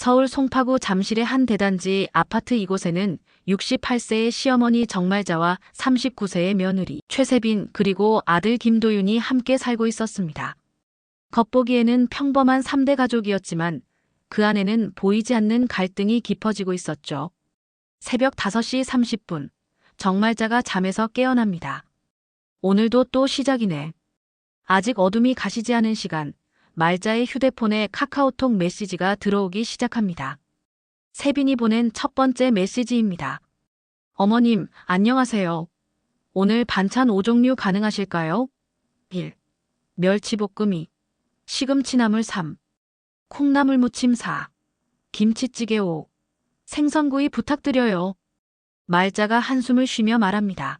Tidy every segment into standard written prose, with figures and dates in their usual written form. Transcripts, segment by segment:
서울 송파구 잠실의 한 대단지 아파트 이곳에는 68세의 시어머니 정말자와 39세의 며느리 최세빈 그리고 아들 김도윤이 함께 살고 있었습니다. 겉보기에는 평범한 3대 가족이었지만 그 안에는 보이지 않는 갈등이 깊어지고 있었죠. 새벽 5시 30분 정말자가 잠에서 깨어납니다. 오늘도 또 시작이네. 아직 어둠이 가시지 않은 시간, 말자의 휴대폰에 카카오톡 메시지가 들어오기 시작합니다. 세빈이 보낸 첫 번째 메시지입니다. 어머님, 안녕하세요. 오늘 반찬 5종류 가능하실까요? 1. 멸치볶음 2. 시금치나물 3. 콩나물 무침 4. 김치찌개 5. 생선구이 부탁드려요. 말자가 한숨을 쉬며 말합니다.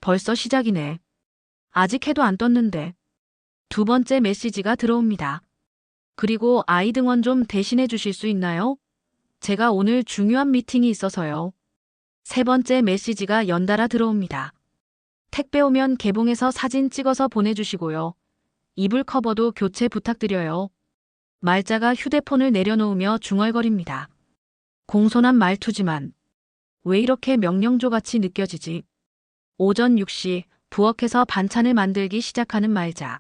벌써 시작이네. 아직 해도 안 떴는데. 두 번째 메시지가 들어옵니다. 그리고 아이 등원 좀 대신해 주실 수 있나요? 제가 오늘 중요한 미팅이 있어서요. 세 번째 메시지가 연달아 들어옵니다. 택배 오면 개봉해서 사진 찍어서 보내주시고요. 이불 커버도 교체 부탁드려요. 말자가 휴대폰을 내려놓으며 중얼거립니다. 공손한 말투지만 왜 이렇게 명령조같이 느껴지지? 오전 6시 부엌에서 반찬을 만들기 시작하는 말자.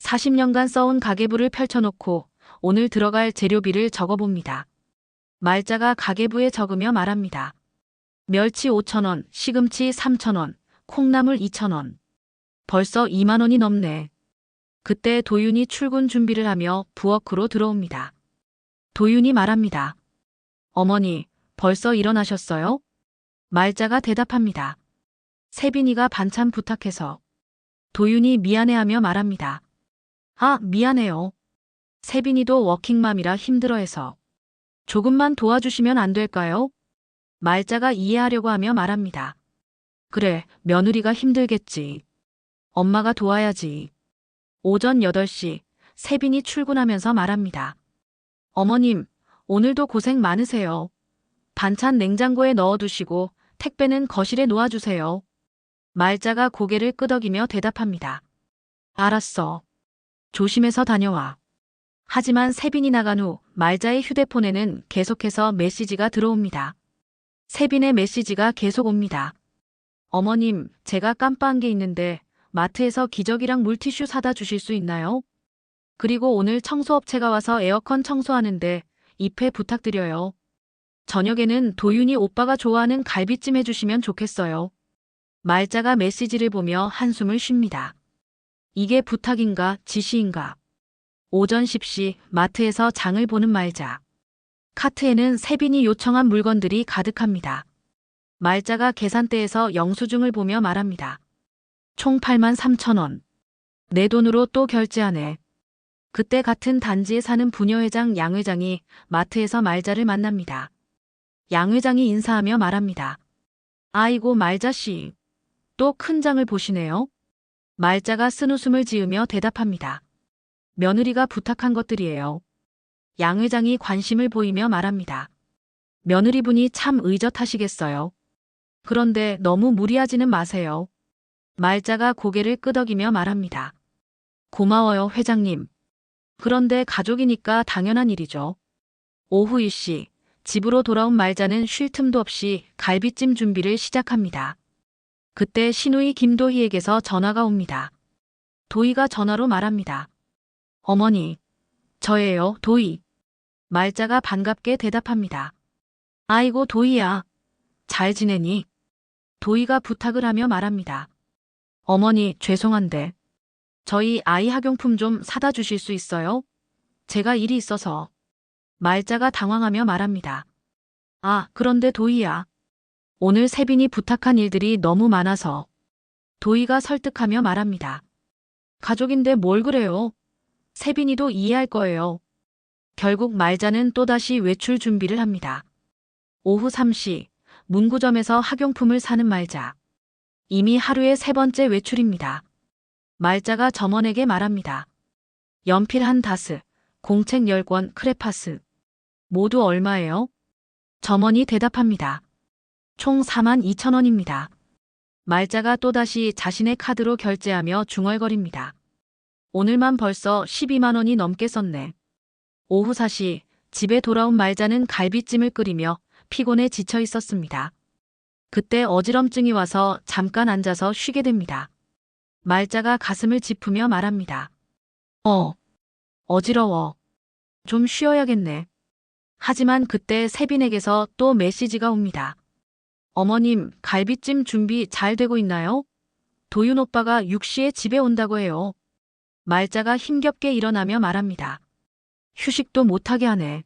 40년간 써온 가계부를 펼쳐놓고 오늘 들어갈 재료비를 적어봅니다. 말자가 가계부에 적으며 말합니다. 멸치 5,000원, 시금치 3,000원, 콩나물 2,000원. 벌써 2만 원이 넘네. 그때 도윤이 출근 준비를 하며 부엌으로 들어옵니다. 도윤이 말합니다. 어머니, 벌써 일어나셨어요? 말자가 대답합니다. 세빈이가 반찬 부탁해서. 도윤이 미안해하며 말합니다. 아, 미안해요. 세빈이도 워킹맘이라 힘들어해서. 조금만 도와주시면 안 될까요? 말자가 이해하려고 하며 말합니다. 그래, 며느리가 힘들겠지. 엄마가 도와야지. 오전 8시, 세빈이 출근하면서 말합니다. 어머님, 오늘도 고생 많으세요. 반찬 냉장고에 넣어두시고 택배는 거실에 놓아주세요. 말자가 고개를 끄덕이며 대답합니다. 알았어. 조심해서 다녀와. 하지만 세빈이 나간 후 말자의 휴대폰에는 계속해서 메시지가 들어옵니다. 세빈의 메시지가 계속 옵니다. 어머님, 제가 깜빡한 게 있는데 마트에서 기저귀랑 물티슈 사다 주실 수 있나요? 그리고 오늘 청소업체가 와서 에어컨 청소하는데 입회 부탁드려요. 저녁에는 도윤이 오빠가 좋아하는 갈비찜 해주시면 좋겠어요. 말자가 메시지를 보며 한숨을 쉽니다. 이게 부탁인가 지시인가? 오전 10시 마트에서 장을 보는 말자. 카트에는 세빈이 요청한 물건들이 가득합니다. 말자가 계산대에서 영수증을 보며 말합니다. 총 83,000원. 내 돈으로 또 결제하네. 그때 같은 단지에 사는 부녀회장 양 회장이 마트에서 말자를 만납니다. 양 회장이 인사하며 말합니다. 아이고 말자씨. 또 큰 장을 보시네요. 말자가 쓴웃음을 지으며 대답합니다. 며느리가 부탁한 것들이에요. 양 회장이 관심을 보이며 말합니다. 며느리분이 참 의젓하시겠어요. 그런데 너무 무리하지는 마세요. 말자가 고개를 끄덕이며 말합니다. 고마워요, 회장님. 그런데 가족이니까 당연한 일이죠. 오후 1시, 집으로 돌아온 말자는 쉴 틈도 없이 갈비찜 준비를 시작합니다. 그때 시누이 김도희에게서 전화가 옵니다. 도희가 전화로 말합니다. 어머니, 저예요, 도희. 말자가 반갑게 대답합니다. 아이고, 도희야. 잘 지내니? 도희가 부탁을 하며 말합니다. 어머니, 죄송한데 저희 아이 학용품 좀 사다 주실 수 있어요? 제가 일이 있어서. 말자가 당황하며 말합니다. 아, 그런데 도희야. 오늘 세빈이 부탁한 일들이 너무 많아서. 도희가 설득하며 말합니다. 가족인데 뭘 그래요? 세빈이도 이해할 거예요. 결국 말자는 또다시 외출 준비를 합니다. 오후 3시, 문구점에서 학용품을 사는 말자. 이미 하루의 3번째 외출입니다. 말자가 점원에게 말합니다. 연필 한 다스, 공책 10권, 크레파스. 모두 얼마예요? 점원이 대답합니다. 총 42,000원입니다. 말자가 또다시 자신의 카드로 결제하며 중얼거립니다. 오늘만 벌써 12만 원이 넘게 썼네. 오후 4시, 집에 돌아온 말자는 갈비찜을 끓이며 피곤에 지쳐 있었습니다. 그때 어지럼증이 와서 잠깐 앉아서 쉬게 됩니다. 말자가 가슴을 짚으며 말합니다. 어지러워. 좀 쉬어야겠네. 하지만 그때 세빈에게서 또 메시지가 옵니다. 어머님, 갈비찜 준비 잘 되고 있나요? 도윤 오빠가 6시에 집에 온다고 해요. 말자가 힘겹게 일어나며 말합니다. 휴식도 못하게 하네.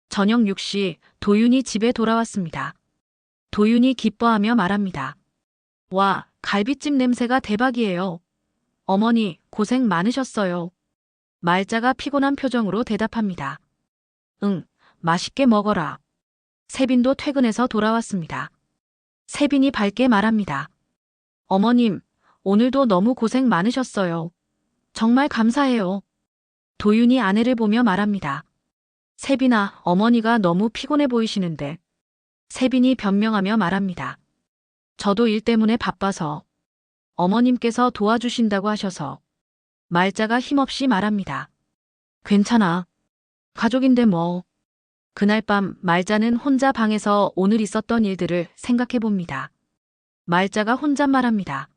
저녁 6시 도윤이 집에 돌아왔습니다. 도윤이 기뻐하며 말합니다. 와, 갈비찜 냄새가 대박이에요. 어머니, 고생 많으셨어요. 말자가 피곤한 표정으로 대답합니다. 응, 맛있게 먹어라. 세빈도 퇴근해서 돌아왔습니다. 세빈이 밝게 말합니다. 어머님, 오늘도 너무 고생 많으셨어요. 정말 감사해요. 도윤이 아내를 보며 말합니다. 세빈아, 어머니가 너무 피곤해 보이시는데. 세빈이 변명하며 말합니다. 저도 일 때문에 바빠서. 어머님께서 도와주신다고 하셔서. 말자가 힘없이 말합니다. 괜찮아. 가족인데 뭐. 그날 밤 말자는 혼자 방에서 오늘 있었던 일들을 생각해 봅니다. 말자가 혼잣말합니다.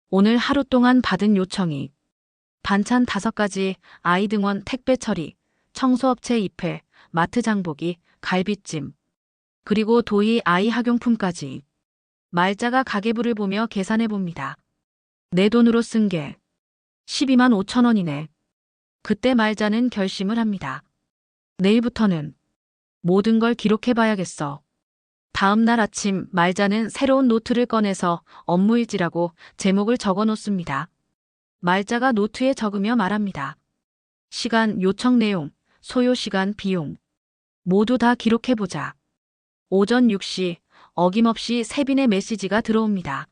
오늘 하루 동안 받은 요청이 반찬 5가지, 아이 등원 택배 처리, 청소업체 입회, 마트 장보기, 갈비찜, 그리고 도희 아이 학용품까지. 말자가 가계부를 보며 계산해 봅니다. 내 돈으로 쓴 게 12만 5천 원이네. 그때 말자는 결심을 합니다. 내일부터는 모든 걸 기록해 봐야겠어. 다음 날 아침 말자는 새로운 노트를 꺼내서 업무일지라고 제목을 적어 놓습니다. 말자가 노트에 적으며 말합니다. 시간, 요청 내용, 소요 시간, 비용. 모두 다 기록해 보자. 오전 6시 어김없이 세빈의 메시지가 들어옵니다.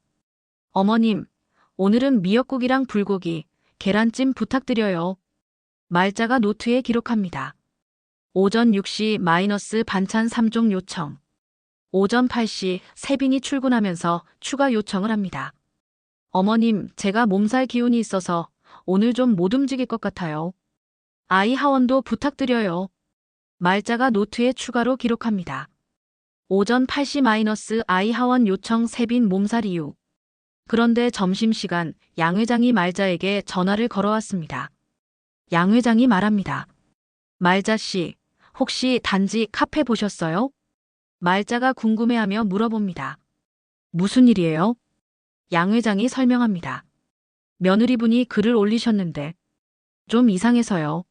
어머님, 오늘은 미역국이랑 불고기, 계란찜 부탁드려요. 말자가 노트에 기록합니다. 오전 6시 마이너스 반찬 3종 요청. 오전 8시 세빈이 출근하면서 추가 요청을 합니다. 어머님, 제가 몸살 기운이 있어서 오늘 좀 못 움직일 것 같아요. 아이 하원도 부탁드려요. 말자가 노트에 추가로 기록합니다. 오전 8시 마이너스 아이 하원 요청 세빈 몸살 이유. 그런데 점심시간 양 회장이 말자에게 전화를 걸어왔습니다. 양 회장이 말합니다. 말자 씨, 혹시 단지 카페 보셨어요? 말자가 궁금해하며 물어봅니다. 무슨 일이에요? 양 회장이 설명합니다. 며느리분이 글을 올리셨는데 좀 이상해서요.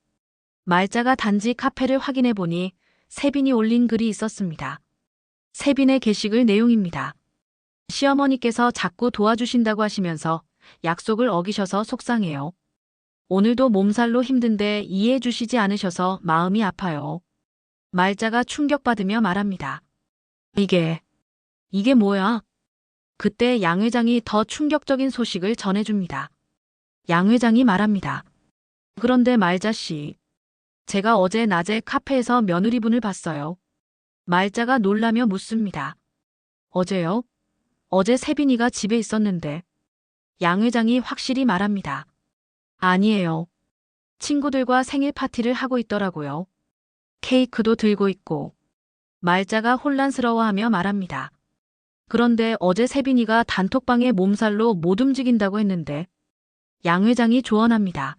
말자가 단지 카페를 확인해 보니 세빈이 올린 글이 있었습니다. 세빈의 게시글 내용입니다. 시어머니께서 자꾸 도와주신다고 하시면서 약속을 어기셔서 속상해요. 오늘도 몸살로 힘든데 이해해 주시지 않으셔서 마음이 아파요. 말자가 충격받으며 말합니다. 이게 뭐야? 그때 양 회장이 더 충격적인 소식을 전해줍니다. 양 회장이 말합니다. 그런데 말자 씨, 제가 어제 낮에 카페에서 며느리분을 봤어요. 말자가 놀라며 묻습니다. 어제요? 어제 세빈이가 집에 있었는데. 양 회장이 확실히 말합니다. 아니에요. 친구들과 생일 파티를 하고 있더라고요. 케이크도 들고 있고. 말자가 혼란스러워하며 말합니다. 그런데 어제 세빈이가 단톡방에 몸살로 못 움직인다고 했는데. 양 회장이 조언합니다.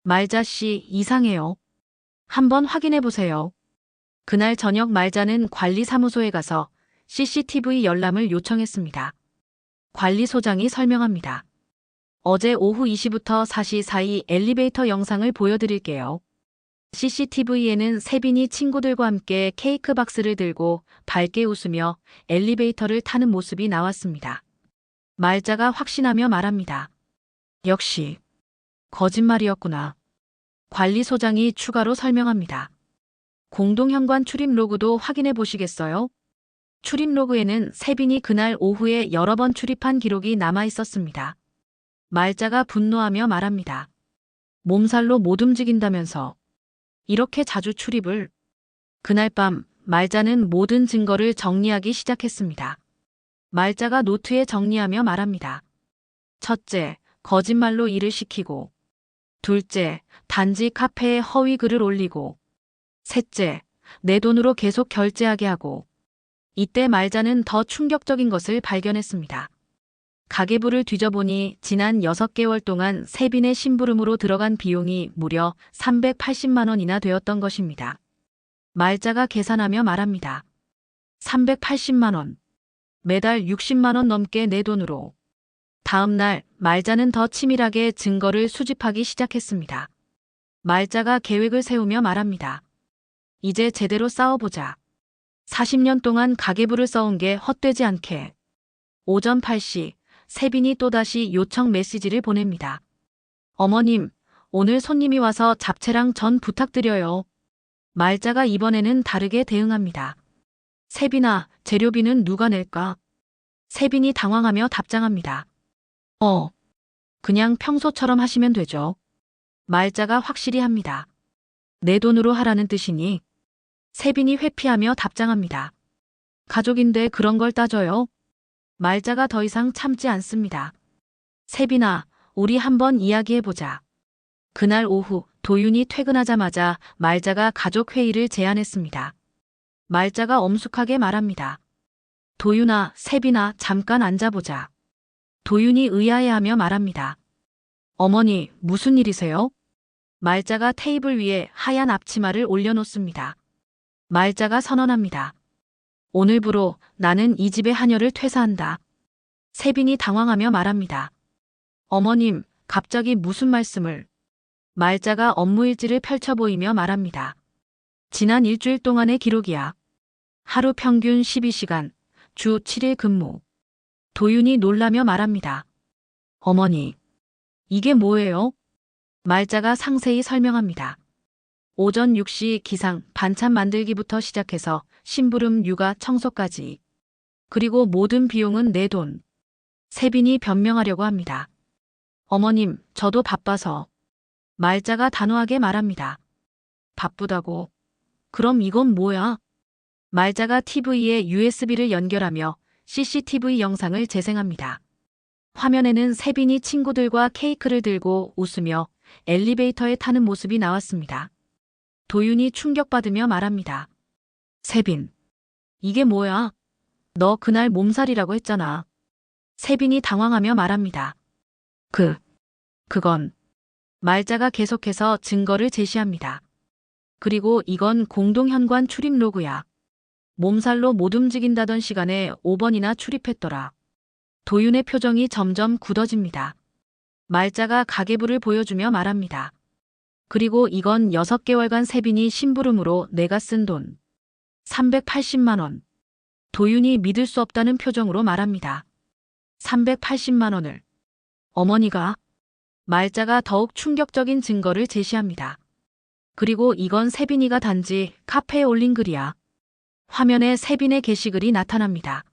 말자 씨, 이상해요. 한번 확인해 보세요. 그날 저녁 말자는 관리사무소에 가서 CCTV 열람을 요청했습니다. 관리소장이 설명합니다. 어제 오후 2시부터 4시 사이 엘리베이터 영상을 보여드릴게요. CCTV에는 세빈이 친구들과 함께 케이크 박스를 들고 밝게 웃으며 엘리베이터를 타는 모습이 나왔습니다. 말자가 확신하며 말합니다. 역시 거짓말이었구나. 관리소장이 추가로 설명합니다. 공동현관 출입 로그도 확인해 보시겠어요? 출입 로그에는 세빈이 그날 오후에 여러 번 출입한 기록이 남아 있었습니다. 말자가 분노하며 말합니다. 몸살로 못 움직인다면서 이렇게 자주 출입을. 그날 밤 말자는 모든 증거를 정리하기 시작했습니다. 말자가 노트에 정리하며 말합니다. 첫째, 거짓말로 일을 시키고. 둘째, 단지 카페에 허위 글을 올리고. 셋째, 내 돈으로 계속 결제하게 하고. 이때 말자는 더 충격적인 것을 발견했습니다. 가계부를 뒤져보니 지난 6개월 동안 세빈의 심부름으로 들어간 비용이 무려 380만 원이나 되었던 것입니다. 말자가 계산하며 말합니다. 380만 원. 매달 60만 원 넘게 내 돈으로. 다음 날 말자는 더 치밀하게 증거를 수집하기 시작했습니다. 말자가 계획을 세우며 말합니다. 이제 제대로 싸워보자. 40년 동안 가계부를 써온 게 헛되지 않게. 오전 8시 세빈이 또다시 요청 메시지를 보냅니다. 어머님, 오늘 손님이 와서 잡채랑 전 부탁드려요. 말자가 이번에는 다르게 대응합니다. 세빈아, 재료비는 누가 낼까? 세빈이 당황하며 답장합니다. 그냥 평소처럼 하시면 되죠. 말자가 확실히 합니다. 내 돈으로 하라는 뜻이니? 세빈이 회피하며 답장합니다. 가족인데 그런 걸 따져요? 말자가 더 이상 참지 않습니다. 세빈아, 우리 한번 이야기해보자. 그날 오후 도윤이 퇴근하자마자 말자가 가족 회의를 제안했습니다. 말자가 엄숙하게 말합니다. 도윤아, 세빈아, 잠깐 앉아보자. 도윤이 의아해하며 말합니다. 어머니, 무슨 일이세요? 말자가 테이블 위에 하얀 앞치마를 올려놓습니다. 말자가 선언합니다. 오늘부로 나는 이 집의 하녀를 퇴사한다. 세빈이 당황하며 말합니다. 어머님, 갑자기 무슨 말씀을? 말자가 업무일지를 펼쳐 보이며 말합니다. 지난 일주일 동안의 기록이야. 하루 평균 12시간, 주 7일 근무. 도윤이 놀라며 말합니다. 어머니, 이게 뭐예요? 말자가 상세히 설명합니다. 오전 6시 기상, 반찬 만들기부터 시작해서 심부름, 육아, 청소까지. 그리고 모든 비용은 내 돈. 세빈이 변명하려고 합니다. 어머님, 저도 바빠서. 말자가 단호하게 말합니다. 바쁘다고? 그럼 이건 뭐야? 말자가 TV에 USB를 연결하며 CCTV 영상을 재생합니다. 화면에는 세빈이 친구들과 케이크를 들고 웃으며 엘리베이터에 타는 모습이 나왔습니다. 도윤이 충격받으며 말합니다. 세빈, 이게 뭐야? 너 그날 몸살이라고 했잖아. 세빈이 당황하며 말합니다. 그건. 말자가 계속해서 증거를 제시합니다. 그리고 이건 공동현관 출입 로그야. 몸살로 못 움직인다던 시간에 5번이나 출입했더라. 도윤의 표정이 점점 굳어집니다. 말자가 가계부를 보여주며 말합니다. 그리고 이건 6개월간 세빈이 심부름으로 내가 쓴 돈. 380만 원. 도윤이 믿을 수 없다는 표정으로 말합니다. 380만 원을. 어머니가. 말자가 더욱 충격적인 증거를 제시합니다. 그리고 이건 세빈이가 단지 카페에 올린 글이야. 화면에 세빈의 게시글이 나타납니다.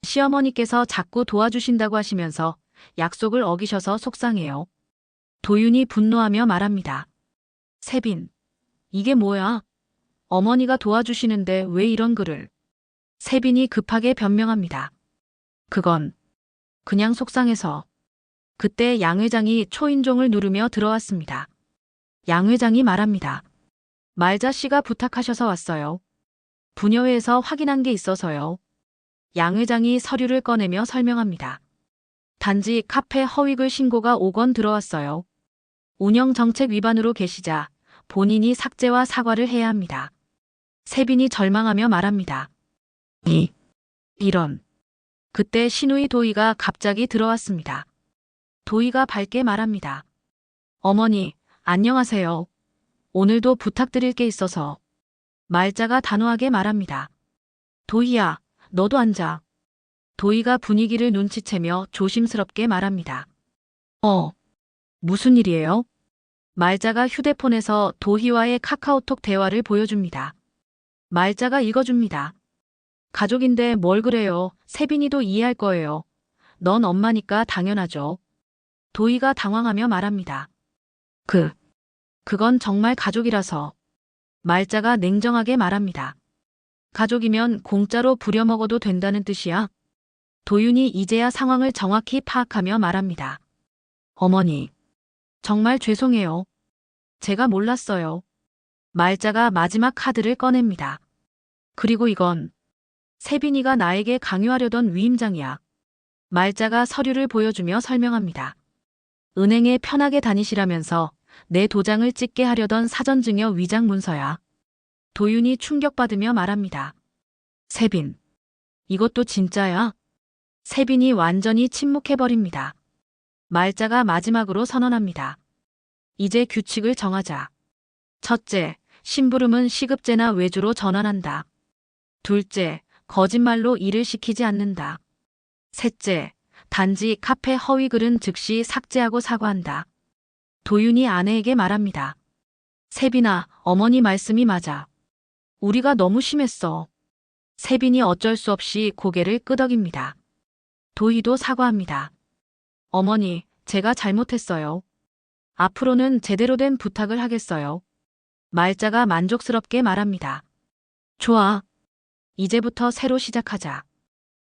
시어머니께서 자꾸 도와주신다고 하시면서 약속을 어기셔서 속상해요. 도윤이 분노하며 말합니다. 세빈, 이게 뭐야? 어머니가 도와주시는데 왜 이런 글을? 세빈이 급하게 변명합니다. 그건 그냥 속상해서. 그때 양 회장이 초인종을 누르며 들어왔습니다. 양 회장이 말합니다. 말자 씨가 부탁하셔서 왔어요. 부녀회에서 확인한 게 있어서요. 양 회장이 서류를 꺼내며 설명합니다. 단지 카페 허위글 신고가 5건 들어왔어요. 운영 정책 위반으로 계시자 본인이 삭제와 사과를 해야 합니다. 세빈이 절망하며 말합니다. 이런. 그때 시누이 도희가 갑자기 들어왔습니다. 도희가 밝게 말합니다. 어머니, 안녕하세요. 오늘도 부탁드릴 게 있어서. 말자가 단호하게 말합니다. 도희야, 너도 앉아. 도희가 분위기를 눈치채며 조심스럽게 말합니다. 무슨 일이에요? 말자가 휴대폰에서 도희와의 카카오톡 대화를 보여줍니다. 말자가 읽어줍니다. 가족인데 뭘 그래요. 세빈이도 이해할 거예요. 넌 엄마니까 당연하죠. 도희가 당황하며 말합니다. 그건 정말 가족이라서. 말자가 냉정하게 말합니다. 가족이면 공짜로 부려먹어도 된다는 뜻이야? 도윤이 이제야 상황을 정확히 파악하며 말합니다. 어머니, 정말 죄송해요. 제가 몰랐어요. 말자가 마지막 카드를 꺼냅니다. 그리고 이건 세빈이가 나에게 강요하려던 위임장이야. 말자가 서류를 보여주며 설명합니다. 은행에 편하게 다니시라면서 내 도장을 찍게 하려던 사전증여 위장 문서야. 도윤이 충격받으며 말합니다. 세빈, 이것도 진짜야? 세빈이 완전히 침묵해버립니다. 말자가 마지막으로 선언합니다. 이제 규칙을 정하자. 첫째, 심부름은 시급제나 외주로 전환한다. 둘째, 거짓말로 일을 시키지 않는다. 셋째, 단지 카페 허위 글은 즉시 삭제하고 사과한다. 도윤이 아내에게 말합니다. 세빈아, 어머니 말씀이 맞아. 우리가 너무 심했어. 세빈이 어쩔 수 없이 고개를 끄덕입니다. 도희도 사과합니다. 어머니, 제가 잘못했어요. 앞으로는 제대로 된 부탁을 하겠어요. 말자가 만족스럽게 말합니다. 좋아. 이제부터 새로 시작하자.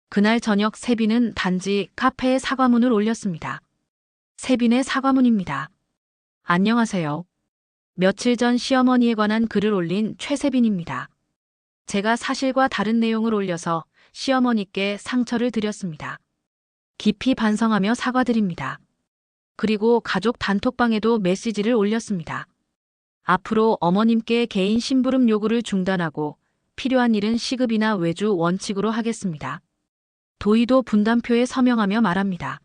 그날 저녁 세빈은 단지 카페에 사과문을 올렸습니다. 세빈의 사과문입니다. 안녕하세요. 며칠 전 시어머니에 관한 글을 올린 최세빈입니다. 제가 사실과 다른 내용을 올려서 시어머니께 상처를 드렸습니다. 깊이 반성하며 사과드립니다. 그리고 가족 단톡방에도 메시지를 올렸습니다. 앞으로 어머님께 개인 심부름 요구를 중단하고 필요한 일은 시급이나 외주 원칙으로 하겠습니다. 도희도 분담표에 서명하며 말합니다.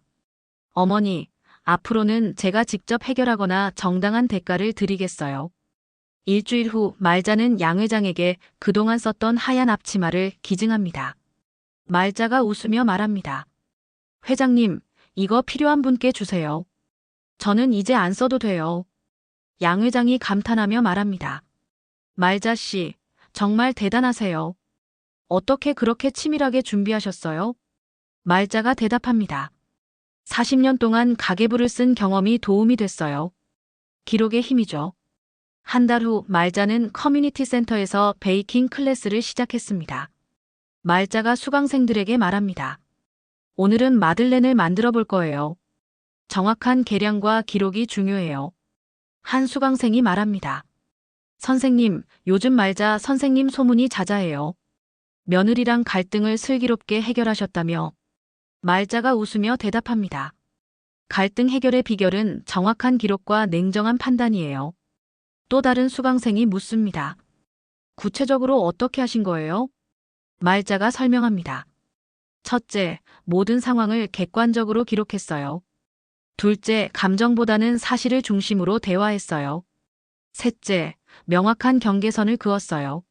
어머니, 앞으로는 제가 직접 해결하거나 정당한 대가를 드리겠어요. 일주일 후 말자는 양 회장에게 그동안 썼던 하얀 앞치마를 기증합니다. 말자가 웃으며 말합니다. 회장님, 이거 필요한 분께 주세요. 저는 이제 안 써도 돼요. 양 회장이 감탄하며 말합니다. 말자 씨, 정말 대단하세요. 어떻게 그렇게 치밀하게 준비하셨어요? 말자가 대답합니다. 40년 동안 가계부를 쓴 경험이 도움이 됐어요. 기록의 힘이죠. 한 달 후 말자는 커뮤니티 센터에서 베이킹 클래스를 시작했습니다. 말자가 수강생들에게 말합니다. 오늘은 마들렌을 만들어 볼 거예요. 정확한 계량과 기록이 중요해요. 한 수강생이 말합니다. 선생님, 요즘 말자 선생님 소문이 자자해요. 며느리랑 갈등을 슬기롭게 해결하셨다며. 말자가 웃으며 대답합니다. 갈등 해결의 비결은 정확한 기록과 냉정한 판단이에요. 또 다른 수강생이 묻습니다. 구체적으로 어떻게 하신 거예요? 말자가 설명합니다. 첫째, 모든 상황을 객관적으로 기록했어요. 둘째, 감정보다는 사실을 중심으로 대화했어요. 셋째, 명확한 경계선을 그었어요.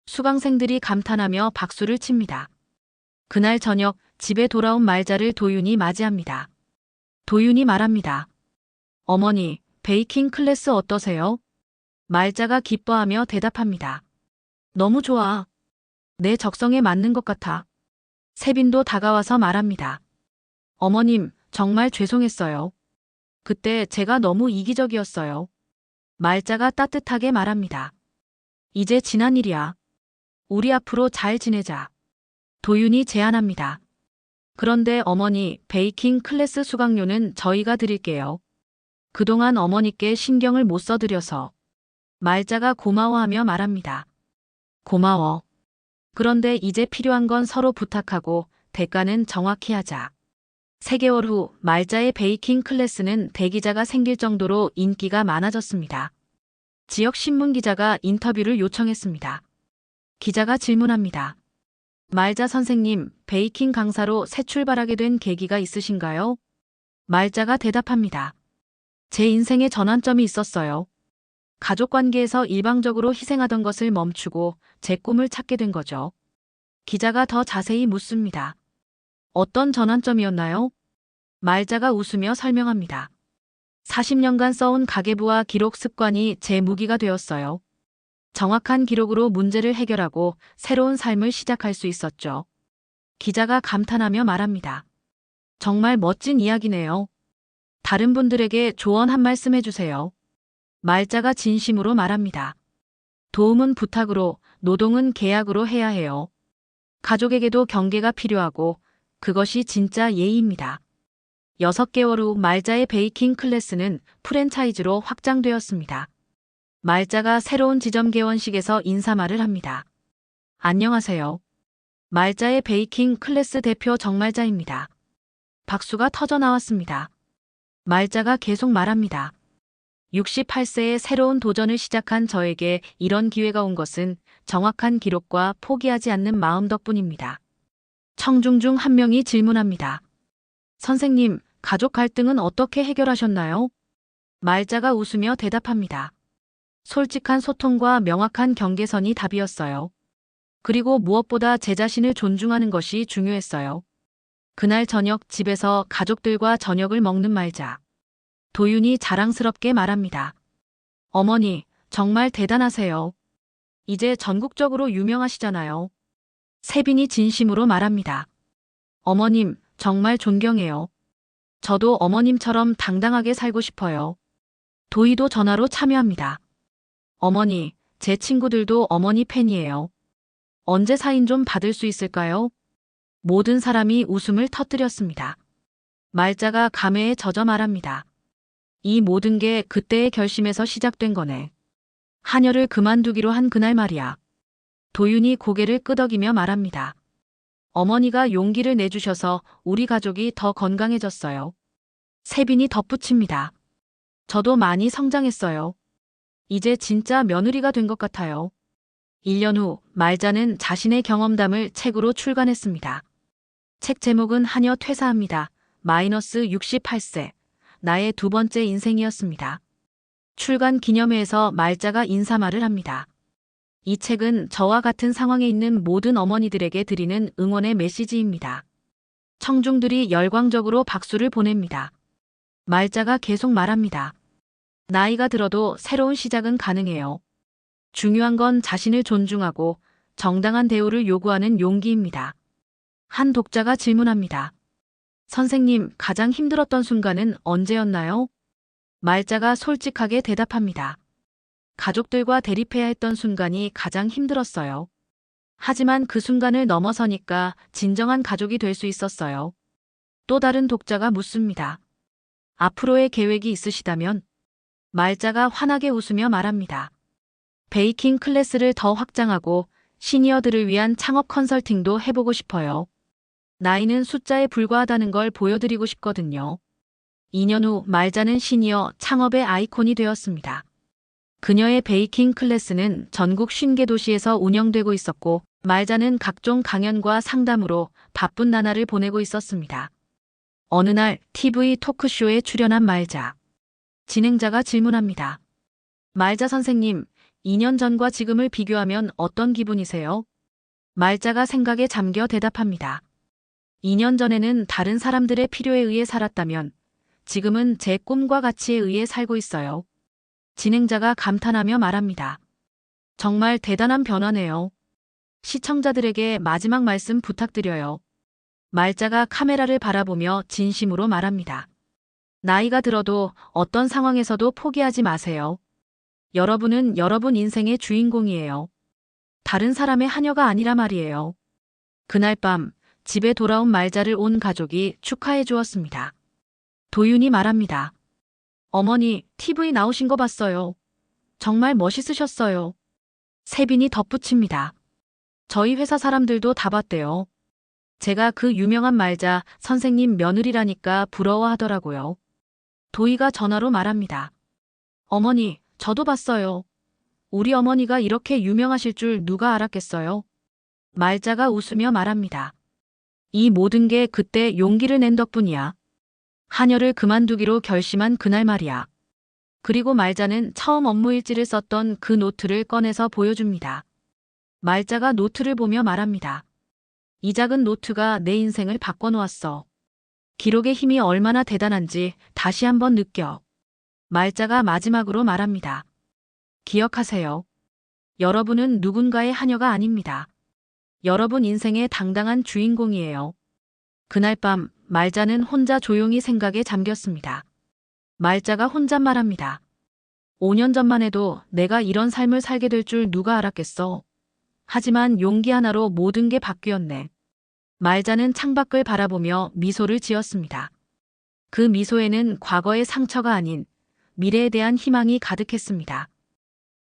수강생들이 감탄하며 박수를 칩니다. 그날 저녁 집에 돌아온 말자를 도윤이 맞이합니다. 도윤이 말합니다. 어머니, 베이킹 클래스 어떠세요? 말자가 기뻐하며 대답합니다. 너무 좋아. 내 적성에 맞는 것 같아. 세빈도 다가와서 말합니다. 어머님, 정말 죄송했어요. 그때 제가 너무 이기적이었어요. 말자가 따뜻하게 말합니다. 이제 지난 일이야. 우리 앞으로 잘 지내자. 도윤이 제안합니다. 그런데 어머니, 베이킹 클래스 수강료는 저희가 드릴게요. 그동안 어머니께 신경을 못 써드려서. 말자가 고마워하며 말합니다. 고마워. 그런데 이제 필요한 건 서로 부탁하고 대가는 정확히 하자. 3개월 후 말자의 베이킹 클래스는 대기자가 생길 정도로 인기가 많아졌습니다. 지역 신문 기자가 인터뷰를 요청했습니다. 기자가 질문합니다. 말자 선생님, 베이킹 강사로 새 출발하게 된 계기가 있으신가요? 말자가 대답합니다. 제 인생에 전환점이 있었어요. 가족 관계에서 일방적으로 희생하던 것을 멈추고 제 꿈을 찾게 된 거죠. 기자가 더 자세히 묻습니다. 어떤 전환점이었나요? 말자가 웃으며 설명합니다. 40년간 써온 가계부와 기록 습관이 제 무기가 되었어요. 정확한 기록으로 문제를 해결하고 새로운 삶을 시작할 수 있었죠. 기자가 감탄하며 말합니다. 정말 멋진 이야기네요. 다른 분들에게 조언 한 말씀 해주세요. 말자가 진심으로 말합니다. 도움은 부탁으로, 노동은 계약으로 해야 해요. 가족에게도 경계가 필요하고 그것이 진짜 예의입니다. 6개월 후 말자의 베이킹 클래스는 프랜차이즈로 확장되었습니다. 말자가 새로운 지점 개원식에서 인사말을 합니다. 안녕하세요. 말자의 베이킹 클래스 대표 정말자입니다. 박수가 터져 나왔습니다. 말자가 계속 말합니다. 68세의 새로운 도전을 시작한 저에게 이런 기회가 온 것은 정확한 기록과 포기하지 않는 마음 덕분입니다. 청중 중 한 명이 질문합니다. 선생님, 가족 갈등은 어떻게 해결하셨나요? 말자가 웃으며 대답합니다. 솔직한 소통과 명확한 경계선이 답이었어요. 그리고 무엇보다 제 자신을 존중하는 것이 중요했어요. 그날 저녁 집에서 가족들과 저녁을 먹는 말자. 도윤이 자랑스럽게 말합니다. 어머니, 정말 대단하세요. 이제 전국적으로 유명하시잖아요. 세빈이 진심으로 말합니다. 어머님, 정말 존경해요. 저도 어머님처럼 당당하게 살고 싶어요. 도희도 전화로 참여합니다. 어머니, 제 친구들도 어머니 팬이에요. 언제 사인 좀 받을 수 있을까요? 모든 사람이 웃음을 터뜨렸습니다. 말자가 감회에 젖어 말합니다. 이 모든 게 그때의 결심에서 시작된 거네. 한여를 그만두기로 한 그날 말이야. 도윤이 고개를 끄덕이며 말합니다. 어머니가 용기를 내주셔서 우리 가족이 더 건강해졌어요. 세빈이 덧붙입니다. 저도 많이 성장했어요. 이제 진짜 며느리가 된 것 같아요. 1년 후 말자는 자신의 경험담을 책으로 출간했습니다. 책 제목은 한여 퇴사합니다. 마이너스 68세. 나의 두 번째 인생이었습니다. 출간 기념회에서 말자가 인사말을 합니다. 이 책은 저와 같은 상황에 있는 모든 어머니들에게 드리는 응원의 메시지입니다. 청중들이 열광적으로 박수를 보냅니다. 말자가 계속 말합니다. 나이가 들어도 새로운 시작은 가능해요. 중요한 건 자신을 존중하고 정당한 대우를 요구하는 용기입니다. 한 독자가 질문합니다. 선생님, 가장 힘들었던 순간은 언제였나요? 말자가 솔직하게 대답합니다. 가족들과 대립해야 했던 순간이 가장 힘들었어요. 하지만 그 순간을 넘어서니까 진정한 가족이 될 수 있었어요. 또 다른 독자가 묻습니다. 앞으로의 계획이 있으시다면? 말자가 환하게 웃으며 말합니다. 베이킹 클래스를 더 확장하고 시니어들을 위한 창업 컨설팅도 해보고 싶어요. 나이는 숫자에 불과하다는 걸 보여드리고 싶거든요. 2년 후 말자는 시니어 창업의 아이콘이 되었습니다. 그녀의 베이킹 클래스는 전국 50개 도시에서 운영되고 있었고 말자는 각종 강연과 상담으로 바쁜 나날을 보내고 있었습니다. 어느 날 TV 토크쇼에 출연한 말자. 진행자가 질문합니다. 말자 선생님, 2년 전과 지금을 비교하면 어떤 기분이세요? 말자가 생각에 잠겨 대답합니다. 2년 전에는 다른 사람들의 필요에 의해 살았다면 지금은 제 꿈과 가치에 의해 살고 있어요. 진행자가 감탄하며 말합니다. 정말 대단한 변화네요. 시청자들에게 마지막 말씀 부탁드려요. 말자가 카메라를 바라보며 진심으로 말합니다. 나이가 들어도 어떤 상황에서도 포기하지 마세요. 여러분은 여러분 인생의 주인공이에요. 다른 사람의 하녀가 아니라 말이에요. 그날 밤 집에 돌아온 말자를 온 가족이 축하해 주었습니다. 도윤이 말합니다. 어머니, TV 나오신 거 봤어요. 정말 멋있으셨어요. 세빈이 덧붙입니다. 저희 회사 사람들도 다 봤대요. 제가 그 유명한 말자 선생님 며느리라니까 부러워하더라고요. 도희가 전화로 말합니다. 어머니, 저도 봤어요. 우리 어머니가 이렇게 유명하실 줄 누가 알았겠어요? 말자가 웃으며 말합니다. 이 모든 게 그때 용기를 낸 덕분이야. 한여를 그만두기로 결심한 그날 말이야. 그리고 말자는 처음 업무 일지를 썼던 그 노트를 꺼내서 보여줍니다. 말자가 노트를 보며 말합니다. 이 작은 노트가 내 인생을 바꿔놓았어. 기록의 힘이 얼마나 대단한지 다시 한번 느껴. 말자가 마지막으로 말합니다. 기억하세요. 여러분은 누군가의 하녀가 아닙니다. 여러분 인생의 당당한 주인공이에요. 그날 밤 말자는 혼자 조용히 생각에 잠겼습니다. 말자가 혼잣말합니다. 5년 전만 해도 내가 이런 삶을 살게 될 줄 누가 알았겠어. 하지만 용기 하나로 모든 게 바뀌었네. 말자는 창밖을 바라보며 미소를 지었습니다. 그 미소에는 과거의 상처가 아닌 미래에 대한 희망이 가득했습니다.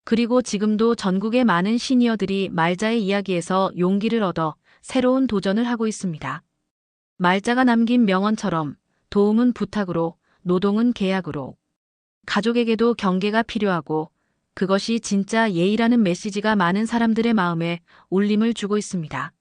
그리고 지금도 전국의 많은 시니어들이 말자의 이야기에서 용기를 얻어 새로운 도전을 하고 있습니다. 말자가 남긴 명언처럼 도움은 부탁으로, 노동은 계약으로. 가족에게도 경계가 필요하고 그것이 진짜 예의라는 메시지가 많은 사람들의 마음에 울림을 주고 있습니다.